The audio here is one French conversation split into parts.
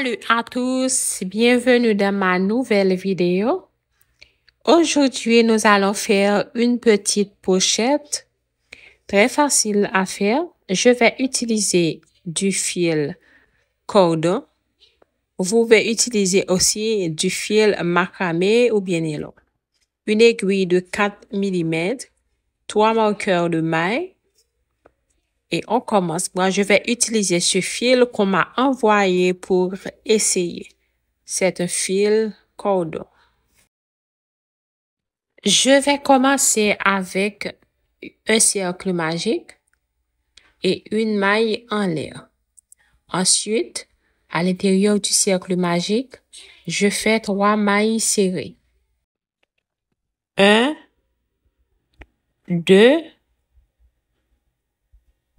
Salut à tous, bienvenue dans ma nouvelle vidéo. Aujourd'hui, nous allons faire une petite pochette très facile à faire. Je vais utiliser du fil cordon. Vous pouvez utiliser aussi du fil macramé ou bien nylon. Une aiguille de 4 mm, 3 marqueurs de maille. Et on commence. Moi, je vais utiliser ce fil qu'on m'a envoyé pour essayer. C'est un fil cordon. Je vais commencer avec un cercle magique et une maille en l'air. Ensuite, à l'intérieur du cercle magique, je fais 3 mailles serrées. 1, 2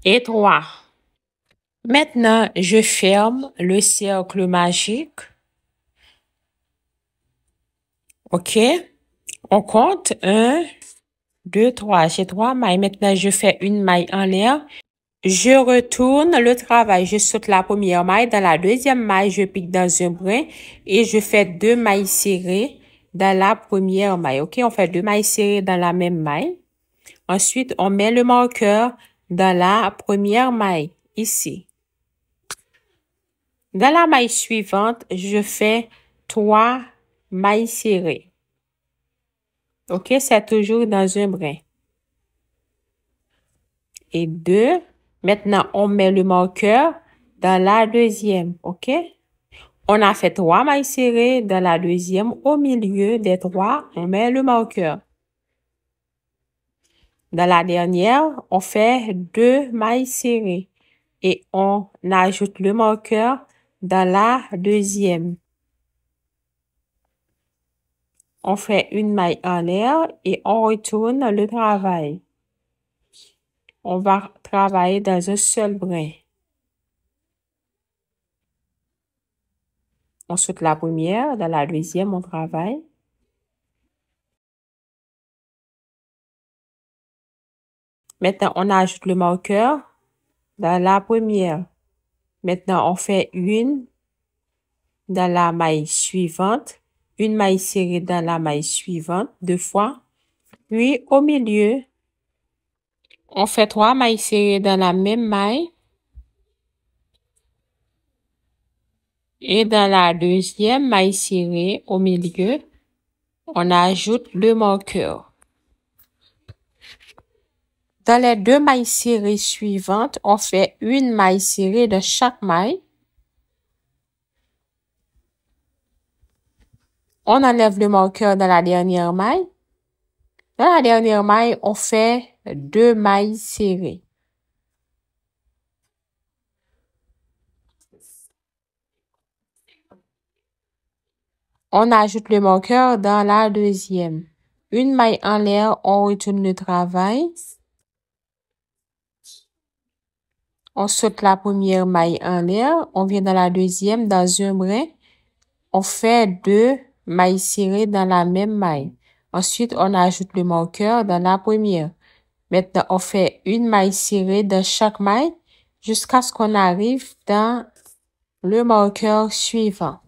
et 3. Maintenant, je ferme le cercle magique. OK? On compte 1, 2, 3. J'ai 3 mailles. Maintenant, je fais une maille en l'air. Je retourne le travail. Je saute la première maille. Dans la deuxième maille, je pique dans un brin et je fais 2 mailles serrées dans la première maille. OK? On fait 2 mailles serrées dans la même maille. Ensuite, on met le marqueur dans la première maille, ici. Dans la maille suivante, je fais 3 mailles serrées. OK, c'est toujours dans un brin. Et 2. Maintenant, on met le marqueur dans la deuxième. OK? On a fait 3 mailles serrées dans la deuxième. Au milieu des 3, on met le marqueur. Dans la dernière, on fait 2 mailles serrées. Et on ajoute le marqueur dans la deuxième. On fait une maille en l'air et on retourne le travail. On va travailler dans un seul brin. On saute la première, dans la deuxième, on travaille. Maintenant, on ajoute le marqueur dans la première. Maintenant, on fait une dans la maille suivante, une maille serrée dans la maille suivante, 2 fois. Puis, au milieu, on fait 3 mailles serrées dans la même maille. Et dans la deuxième maille serrée, au milieu, on ajoute le marqueur. Dans les 2 mailles serrées suivantes, on fait une maille serrée de chaque maille. On enlève le marqueur dans la dernière maille. Dans la dernière maille, on fait 2 mailles serrées. On ajoute le marqueur dans la deuxième. Une maille en l'air, on retourne le travail. On saute la première maille en l'air. On vient dans la deuxième, dans un brin. On fait 2 mailles serrées dans la même maille. Ensuite, on ajoute le marqueur dans la première. Maintenant, on fait une maille serrée dans chaque maille jusqu'à ce qu'on arrive dans le marqueur suivant.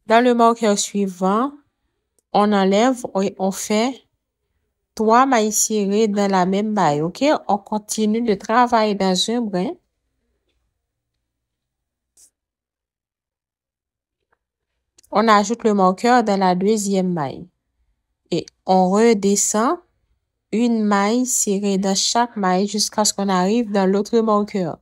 Dans le marqueur suivant, on enlève et on fait 3 mailles serrées dans la même maille. OK? On continue de travailler dans un brin. On ajoute le marqueur dans la deuxième maille. Et on redescend une maille serrée dans chaque maille jusqu'à ce qu'on arrive dans l'autre marqueur.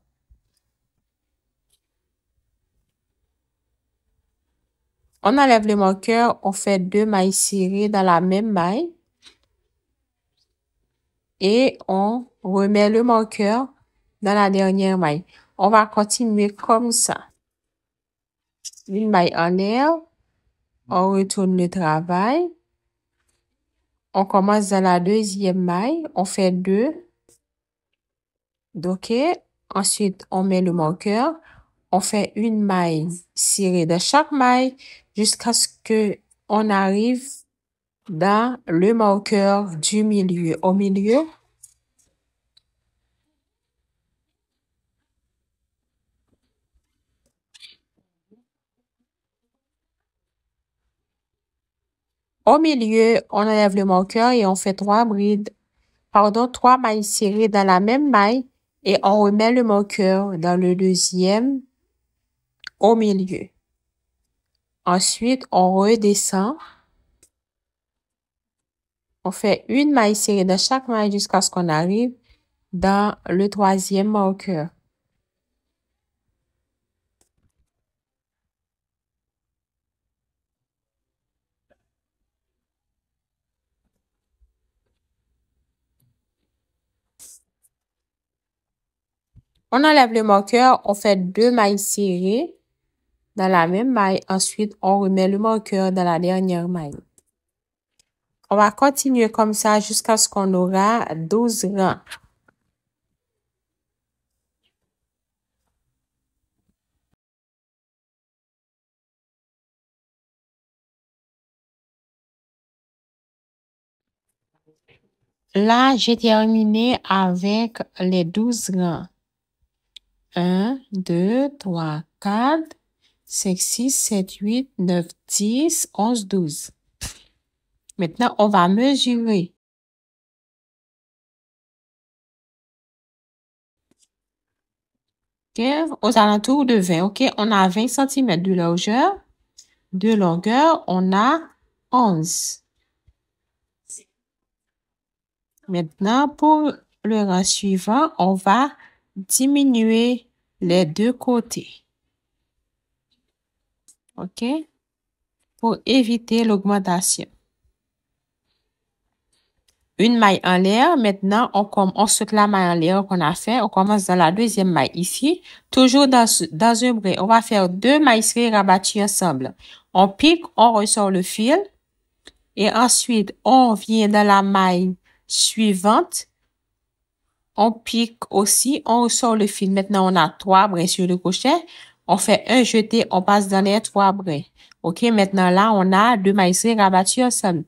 On enlève le marqueur, on fait 2 mailles serrées dans la même maille. Et on remet le marqueur dans la dernière maille. On va continuer comme ça. Une maille en l'air. On retourne le travail. On commence dans la deuxième maille. On fait 2. OK. Ensuite, on met le marqueur. On fait une maille serrée de chaque maille jusqu'à ce que on arrive dans le marqueur du milieu. Au milieu, Au milieu, on enlève le marqueur et on fait 3 mailles serrées dans la même maille et on remet le marqueur dans le deuxième au milieu. Ensuite, on redescend. On fait une maille serrée dans chaque maille jusqu'à ce qu'on arrive dans le troisième marqueur. On enlève le marqueur, on fait 2 mailles serrées dans la même maille. Ensuite, on remet le marqueur dans la dernière maille. On va continuer comme ça jusqu'à ce qu'on aura 12 rangs. Là, j'ai terminé avec les 12 rangs. 1, 2, 3, 4, 5, 6, 7, 8, 9, 10, 11, 12. Maintenant, on va mesurer. Aux alentours de 20, OK? On a 20 cm de largeur. De longueur, on a 11. Maintenant, pour le rang suivant, on va diminuer les deux côtés. OK? Pour éviter l'augmentation. Une maille en l'air. Maintenant, on saute la maille en l'air qu'on a fait. On commence dans la deuxième maille ici. Toujours dans un brin. On va faire 2 mailles serrées rabattues ensemble. On pique, on ressort le fil. Et ensuite, on vient dans la maille suivante. On pique aussi, on ressort le fil. Maintenant, on a 3 brins sur le crochet. On fait un jeté, on passe dans les 3 brins. OK, maintenant là, on a 2 mailles serrées rabattues ensemble.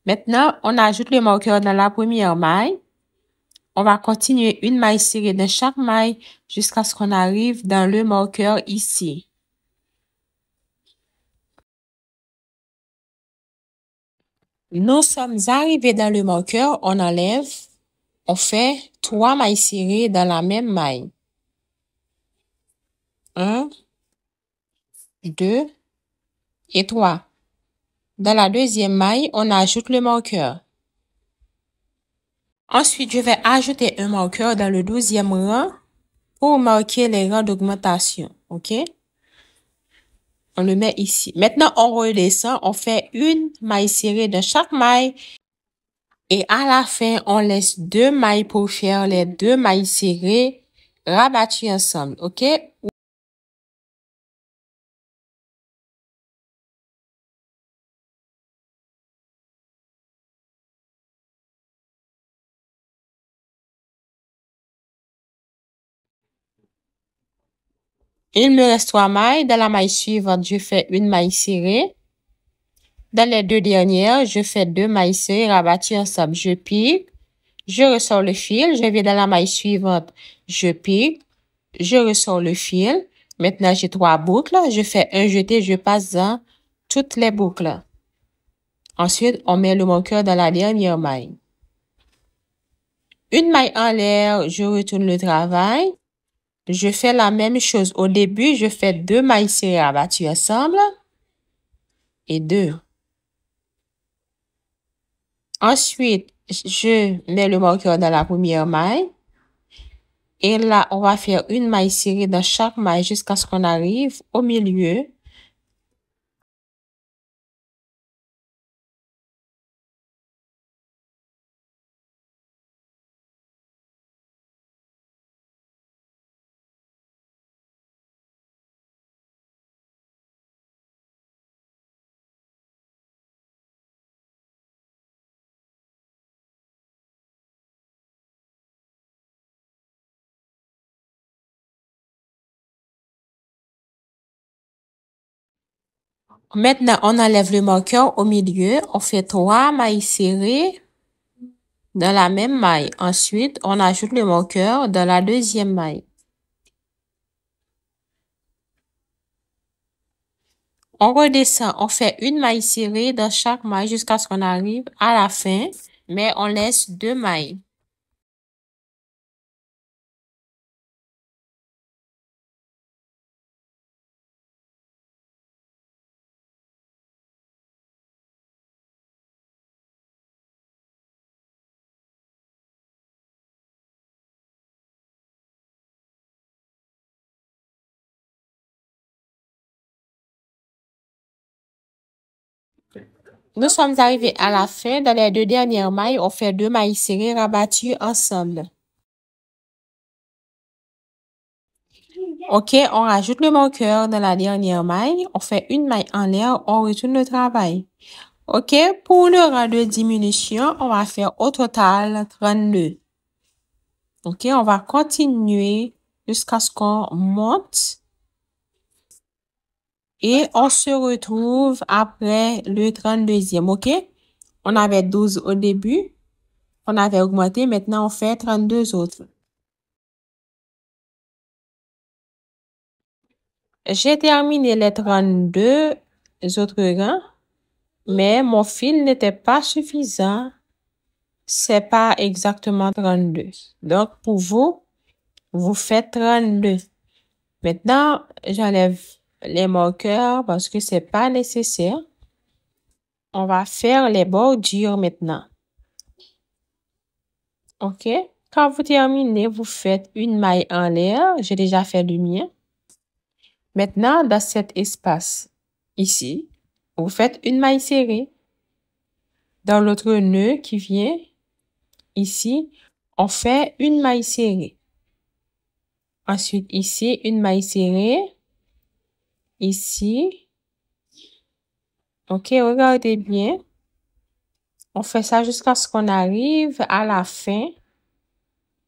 Maintenant, on ajoute le marqueur dans la première maille. On va continuer une maille serrée dans chaque maille jusqu'à ce qu'on arrive dans le marqueur ici. Nous sommes arrivés dans le marqueur, on enlève, on fait 3 mailles serrées dans la même maille. 1, 2 et 3. Dans la deuxième maille, on ajoute le marqueur. Ensuite, je vais ajouter un marqueur dans le 12e rang pour marquer les rangs d'augmentation. OK? On le met ici. Maintenant, on redescend. On fait une maille serrée dans chaque maille. Et à la fin, on laisse 2 mailles pour faire les 2 mailles serrées rabattues ensemble. OK? Il me reste 3 mailles. Dans la maille suivante, je fais une maille serrée. Dans les 2 dernières, je fais 2 mailles serrées rabattues ensemble. Je pique, je ressors le fil, je vais dans la maille suivante, je pique, je ressors le fil. Maintenant, j'ai 3 boucles. Je fais un jeté, je passe dans toutes les boucles. Ensuite, on met le marqueur dans la dernière maille. Une maille en l'air, je retourne le travail. Je fais la même chose. Au début, je fais 2 mailles serrées rabattues ensemble et 2. Ensuite, je mets le marqueur dans la première maille. Et là, on va faire une maille serrée dans chaque maille jusqu'à ce qu'on arrive au milieu. Maintenant, on enlève le marqueur au milieu. On fait 3 mailles serrées dans la même maille. Ensuite, on ajoute le marqueur dans la deuxième maille. On redescend, on fait une maille serrée dans chaque maille jusqu'à ce qu'on arrive à la fin, mais on laisse 2 mailles. Nous sommes arrivés à la fin. Dans les 2 dernières mailles, on fait 2 mailles serrées rabattues ensemble. OK, on rajoute le marqueur dans la dernière maille. On fait une maille en l'air, on retourne le travail. OK, pour le rang de diminution, on va faire au total 32. OK, on va continuer jusqu'à ce qu'on monte. Et on se retrouve après le 32e, OK? On avait 12 au début. On avait augmenté. Maintenant, on fait 32 autres. J'ai terminé les 32 autres rangs, mais mon fil n'était pas suffisant. C'est pas exactement 32. Donc, pour vous, vous faites 32. Maintenant, j'enlève les marqueurs parce que c'est pas nécessaire. On va faire les bordures maintenant. OK? Quand vous terminez, vous faites une maille en l'air. J'ai déjà fait le mien. Maintenant, dans cet espace ici, vous faites une maille serrée. Dans l'autre nœud qui vient ici, on fait une maille serrée. Ensuite, ici, une maille serrée. Ici. OK, regardez bien. On fait ça jusqu'à ce qu'on arrive à la fin.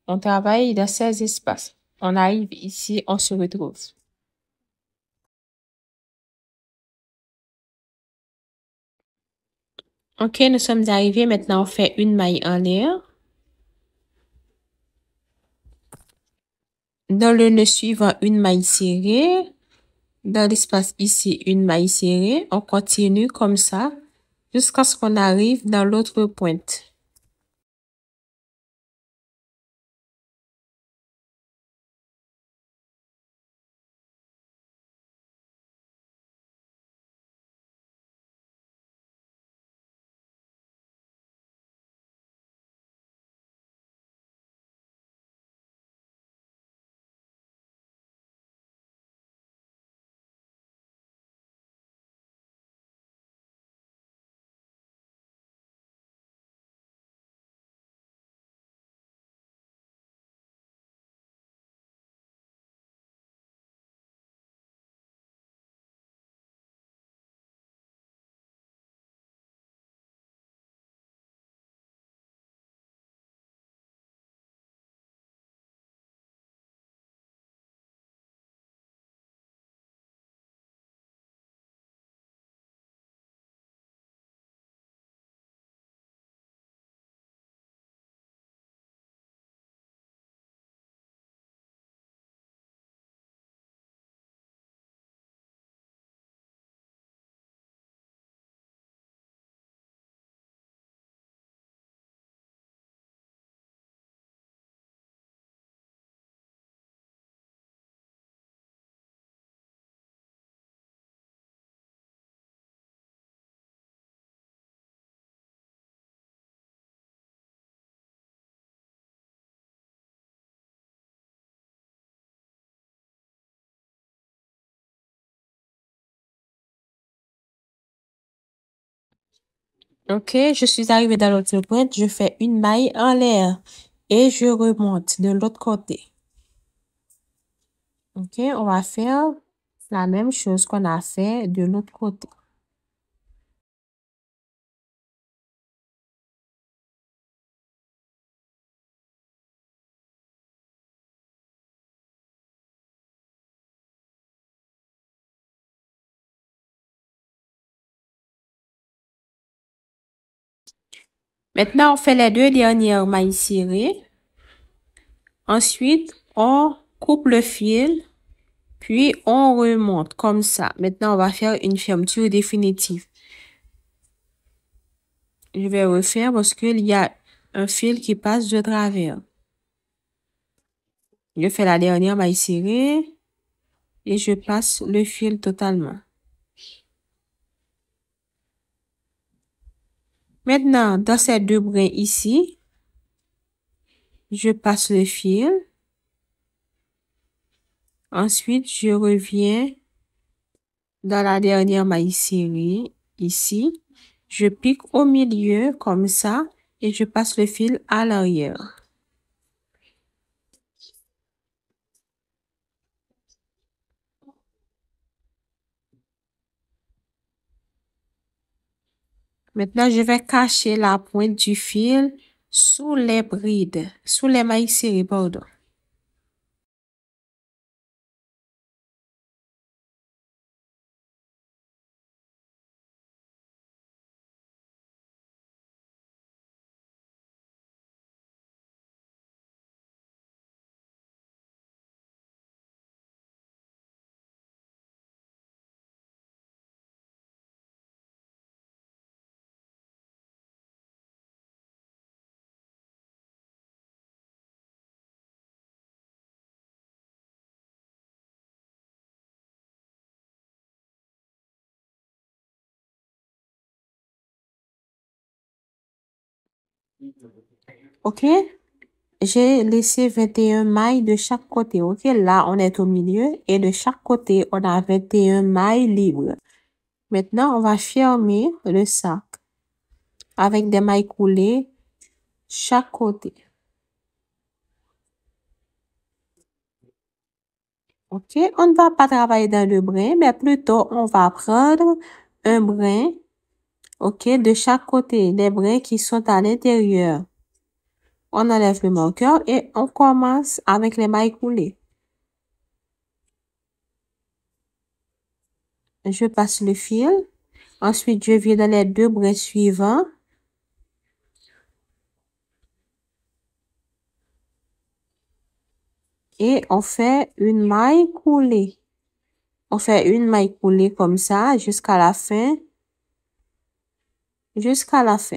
On travaille dans ces espaces. On arrive ici, on se retrouve. OK, nous sommes arrivés. Maintenant, on fait une maille en l'air. Dans le nœud suivant, une maille serrée. Dans l'espace ici, une maille serrée. On continue comme ça jusqu'à ce qu'on arrive dans l'autre pointe. OK, je suis arrivée dans l'autre pointe. Je fais une maille en l'air et je remonte de l'autre côté. OK, on va faire la même chose qu'on a fait de l'autre côté. Maintenant, on fait les 2 dernières mailles serrées. Ensuite, on coupe le fil, Puis, on remonte comme ça. Maintenant, on va faire une fermeture définitive. Je vais refaire parce qu'il y a un fil qui passe de travers. Je fais la dernière maille serrée et je passe le fil totalement. Maintenant, dans ces deux brins ici, je passe le fil. Ensuite, je reviens dans la dernière maille serrée ici. Je pique au milieu comme ça et je passe le fil à l'arrière. Maintenant, je vais cacher la pointe du fil sous les brides, sous les mailles serrées, pardon. OK? J'ai laissé 21 mailles de chaque côté. OK? Là, on est au milieu et de chaque côté, on a 21 mailles libres. Maintenant, on va fermer le sac avec des mailles coulées chaque côté. OK? On ne va pas travailler dans le brin, mais plutôt, on va prendre un brin, OK, de chaque côté, les brins qui sont à l'intérieur. On enlève le marqueur et on commence avec les mailles coulées. Je passe le fil. Ensuite, je viens dans les deux brins suivants. Et on fait une maille coulée. On fait une maille coulée comme ça jusqu'à la fin. Jusqu'à la fin.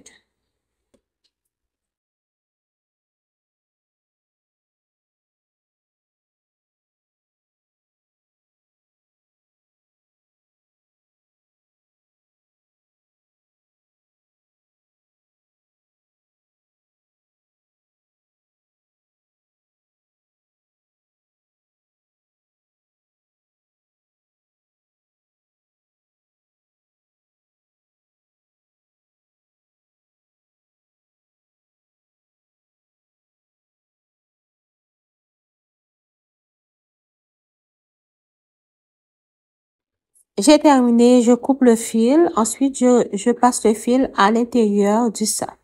J'ai terminé, je coupe le fil. Ensuite, je passe le fil à l'intérieur du sac.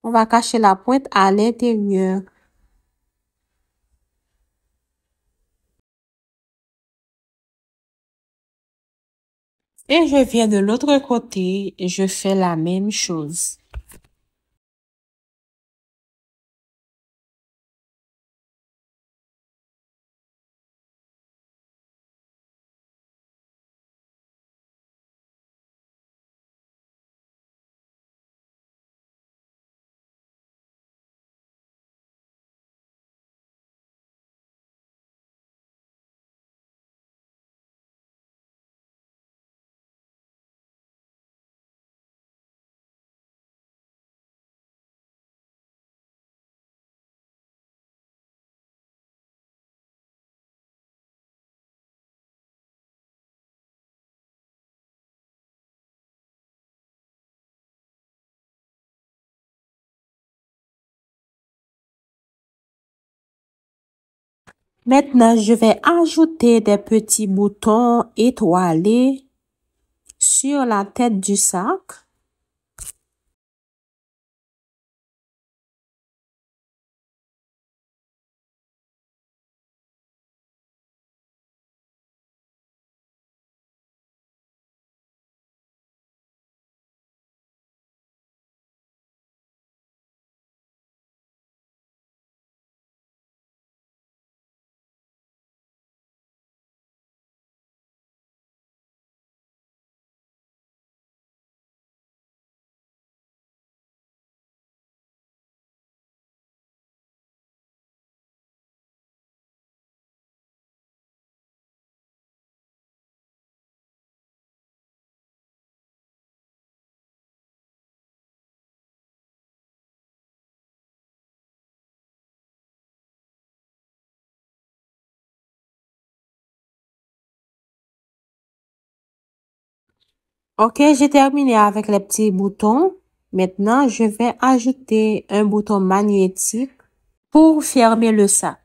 On va cacher la pointe à l'intérieur. Et je viens de l'autre côté et je fais la même chose. Maintenant, je vais ajouter des petits boutons étoilés sur la tête du sac. Ok, j'ai terminé avec les petits boutons. Maintenant, je vais ajouter un bouton magnétique pour fermer le sac.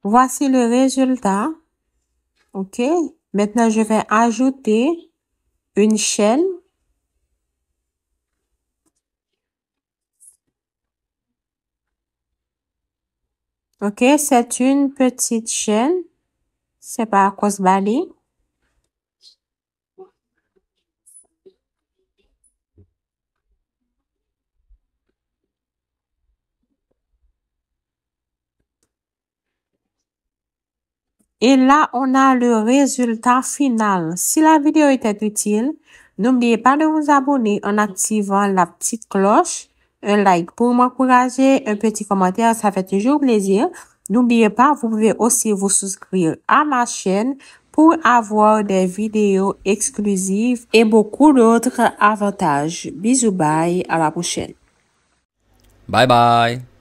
Voici le résultat. Ok. Maintenant, je vais ajouter une chaîne. Ok, c'est une petite chaîne. C'est par crossbody. Et là, on a le résultat final. Si la vidéo était utile, n'oubliez pas de vous abonner en activant la petite cloche, un like pour m'encourager, un petit commentaire, ça fait toujours plaisir. N'oubliez pas, vous pouvez aussi vous souscrire à ma chaîne pour avoir des vidéos exclusives et beaucoup d'autres avantages. Bisous, bye, à la prochaine. Bye bye.